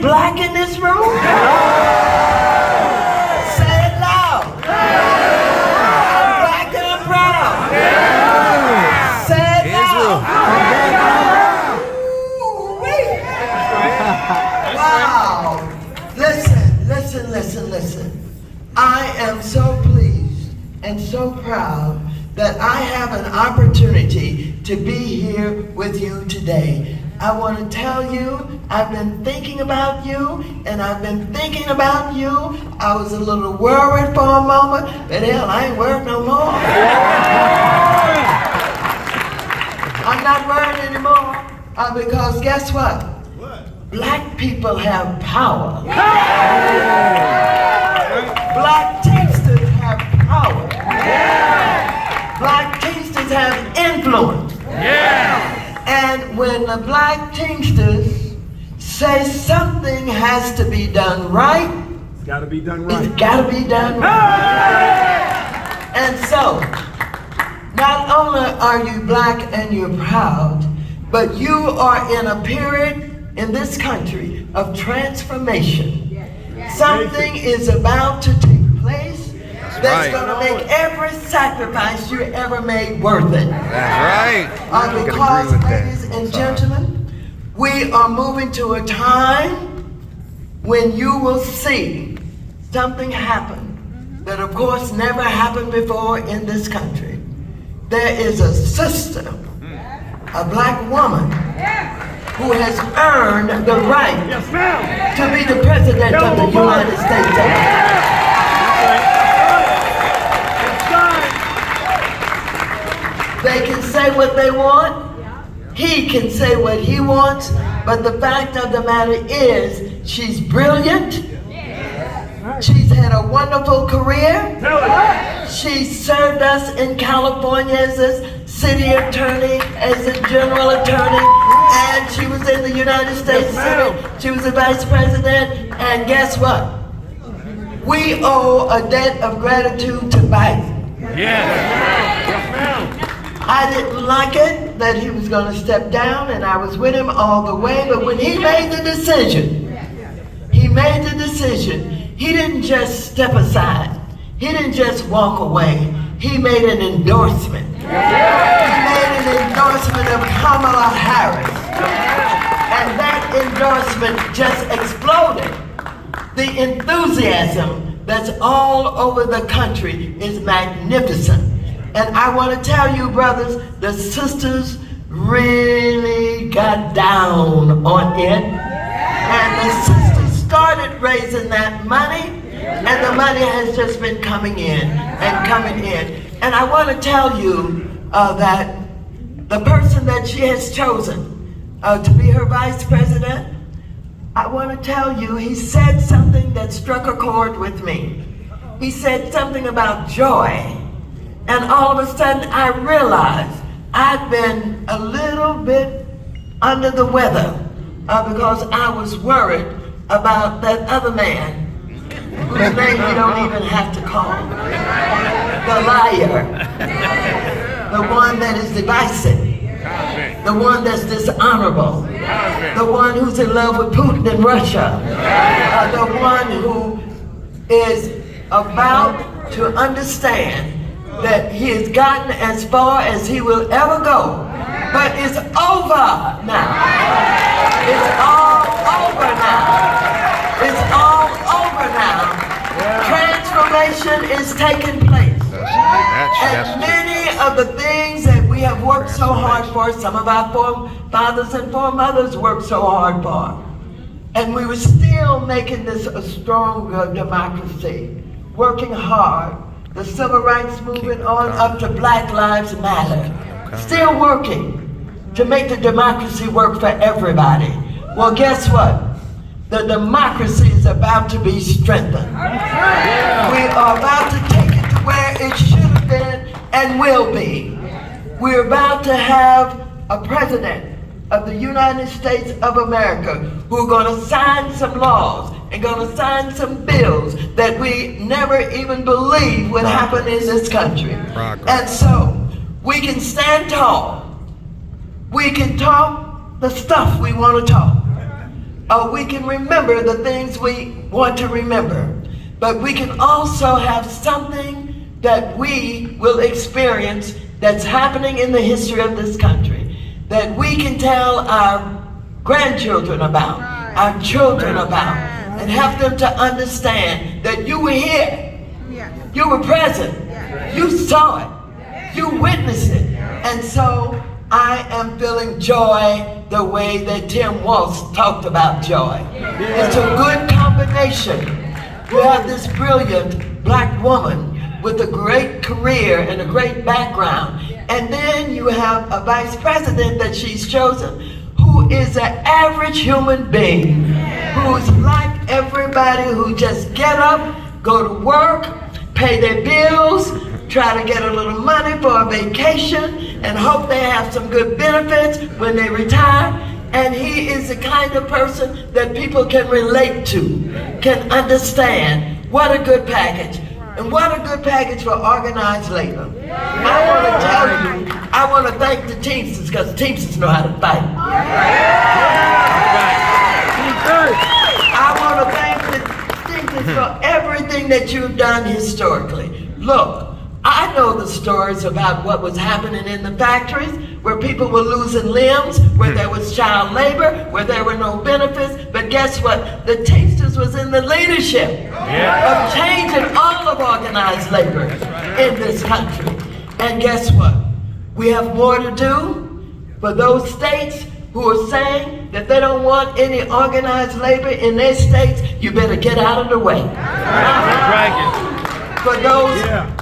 black in this room? Say it loud. I'm black and I'm proud. Say it loud. Wow. Listen. I am so pleased and so proud that I have an opportunity to be here with you today. I want to tell you, I've been thinking about you, and I've been thinking about you. I was a little worried for a moment, but hell, I ain't worried no more. I'm not worried anymore, because guess what? Black people have power. Black Teamsters have power. Black Teamsters have influence. And when the Black Teamsters say something has to be done right, it's got to be done right. It's got to be done right. And so, not only are you black and you're proud, but you are in a period in this country of transformation. Something is about to take place that's going to make every sacrifice you ever made worth it. That's right. Because, ladies and gentlemen, we are moving to a time when you will see something happen that, of course, never happened before in this country. There is a sister, a black woman, who has earned the right to be the president of the United States of America. They can say what they want. He can say what he wants. But the fact of the matter is, she's brilliant. She's had a wonderful career. She served us in California as a city attorney, as a general attorney, and she was in the United States Senate. She was a vice president, and guess what? We owe a debt of gratitude to Biden. I didn't like it that he was going to step down, and I was with him all the way, but when he made the decision, he didn't just step aside. He didn't just walk away. He made an endorsement. He made an endorsement of Kamala Harris. And that endorsement just exploded. The enthusiasm that's all over the country is magnificent. And I want to tell you, brothers, the sisters really got down on it. And the sisters started raising that money, and the money has just been coming in and coming in. And I want to tell you that the person that she has chosen to be her vice president, I want to tell you, he said something that struck a chord with me. He said something about joy. And all of a sudden I realized I'd been a little bit under the weather because I was worried about that other man whose name you don't even have to call. The liar. The one that is divisive. The one that's dishonorable. The one who's in love with Putin and Russia. The one who is about to understand that he has gotten as far as he will ever go. But it's over now. It's all over now. It's all over now. Transformation is taking place. And many of the things that we have worked so hard for, some of our forefathers and foremothers worked so hard for, and we were still making this a stronger democracy, working hard. The civil rights movement on up to Black Lives Matter. Still working to make the democracy work for everybody. Well, guess what? The democracy is about to be strengthened. We are about to take it to where it should have been and will be. We're about to have a president of the United States of America who are going to sign some laws and going to sign some bills that we never even believed would happen in this country. And so we can stand tall. We can talk the stuff we want to talk. we can remember the things we want to remember, but we can also have something that we will experience that's happening in the history of this country, that we can tell our grandchildren about, our children about, and help them to understand that you were here, you were present, you saw it, you witnessed it. And so I am feeling joy the way that Tim Walsh talked about joy. It's a good combination. You have this brilliant black woman with a great career and a great background. And then you have a vice president that she's chosen who is an average human being, who's like everybody, who just get up, go to work, pay their bills, try to get a little money for a vacation, and hope they have some good benefits when they retire. And he is the kind of person that people can relate to, can understand. What a good package. And what a good package for organized labor. I want to tell you, I want to thank the Teamsters, because Teamsters know how to fight. I want to thank the Teamsters for everything that you've done historically. Look, I know the stories about what was happening in the factories, where people were losing limbs, where there was child labor, where there were no benefits. But guess what? The Teamsters was in the leadership of changing all of organized labor in this country. And guess what? We have more to do for those states who are saying that they don't want any organized labor in their states. You better get out of the way. For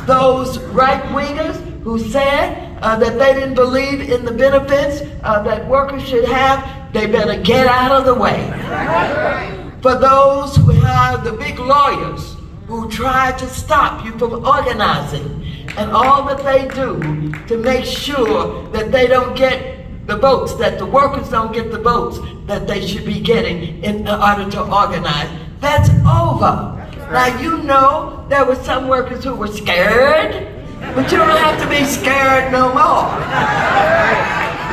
those right-wingers who said that they didn't believe in the benefits that workers should have, they better get out of the way. For those who have the big lawyers who try to stop you from organizing, and all that they do to make sure that they don't get the votes, that the workers don't get the votes that they should be getting in order to organize, that's over. Now, you know there were some workers who were scared, but you don't have to be scared no more.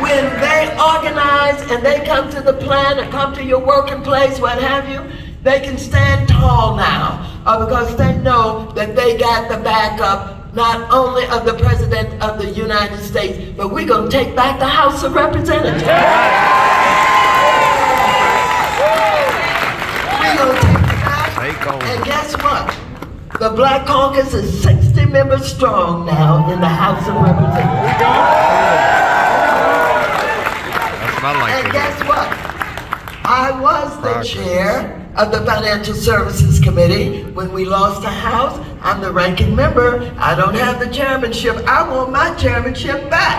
When they organize and they come to the plant or come to your working place, what have you, they can stand tall now because they know that they got the backup not only of the President of the United States, but we're going to take back the House of Representatives. We're going to take it back. And guess what? The Black Caucus is 60 members strong now in the House of Representatives. That's what I like. And guess what? I was the chair of the Financial Services Committee when we lost the House. I'm the ranking member. I don't have the chairmanship. I want my chairmanship back.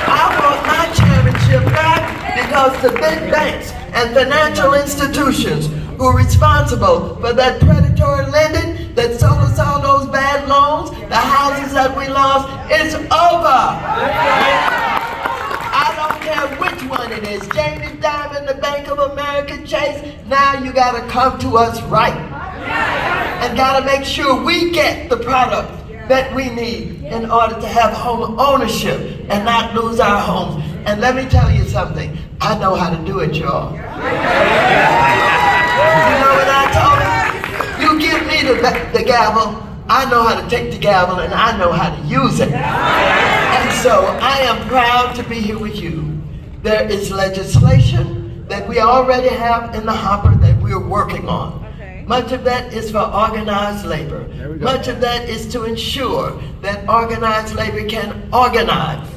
I want my chairmanship back because the big banks and financial institutions who are responsible for that predatory lending that sold us all those bad loans, the houses that we lost, it's over. I don't care which one it is, Jamie Dimon, the Bank of America, Chase, now you gotta come to us right. And gotta make sure we get the product that we need in order to have home ownership and not lose our homes. And let me tell you something, I know how to do it, y'all. You know what I told him? You give me the gavel, I know how to take the gavel and I know how to use it. And so I am proud to be here with you. There is legislation that we already have in the hopper that we're working on. Much of that is for organized labor. Much of that is to ensure that organized labor can organize,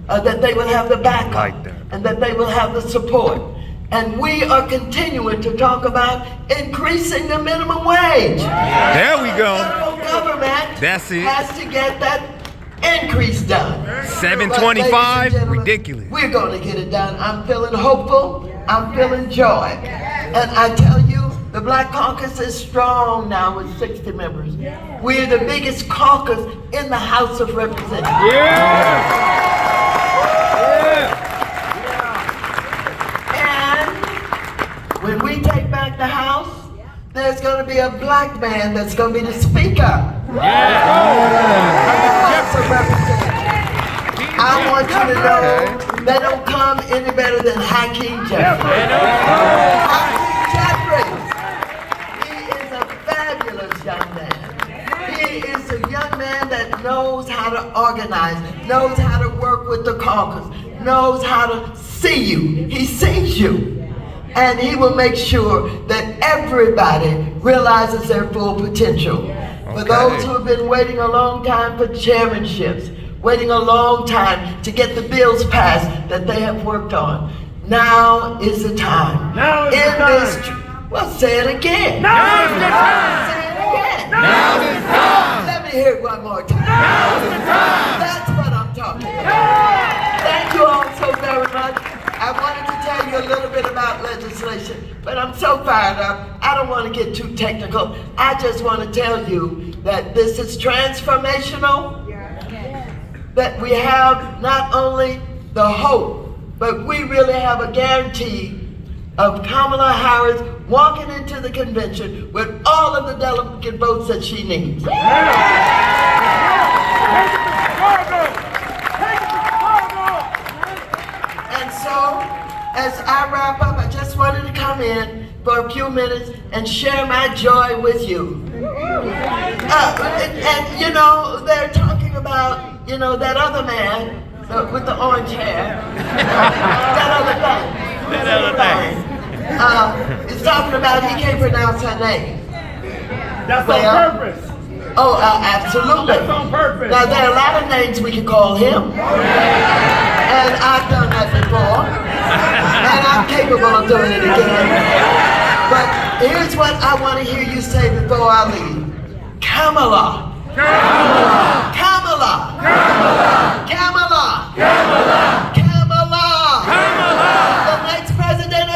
that they will have the backup, and that they will have the support. And we are continuing to talk about increasing the minimum wage. There we go. The federal government That's it. has to get that increase done. $7.25, ridiculous. We're going to get it done. I'm feeling hopeful. I'm feeling joy. And I tell you, the Black Caucus is strong now with 60 members. We're the biggest caucus in the House of Representatives. And when we take back the House, there's going to be a black man that's going to be the Speaker of the House of Representatives. I want you to know they don't come any better than Hakeem Jeffrey. to organize, knows how to work with the caucus, knows how to see you. He sees you. And he will make sure that everybody realizes their full potential. For those who have been waiting a long time for chairmanships, waiting a long time to get the bills passed that they have worked on, now is the time. Now is the time. Well, say it again. Now is the time. Say it again. Now is the time. Let me hear it one more time. Now is the time. That's what I'm talking about. Thank you all so very much. I wanted to tell you a little bit about legislation, but I'm so fired up, I don't want to get too technical. I just want to tell you that this is transformational, that we have not only the hope, but we really have a guarantee of Kamala Harris walking into the convention with all of the delegate votes that she needs. And so, as I wrap up, I just wanted to come in for a few minutes and share my joy with you. And you know, they're talking about, you know, that other man with the orange hair. That other thing. He's talking about he can't pronounce her name. That's on purpose. Oh, absolutely. That's on purpose. Now, there are a lot of names we could call him. And I've done that before. And I'm capable of doing it again. But here's what I want to hear you say before I leave. Kamala. Kamala. Kamala. Kamala. Kamala.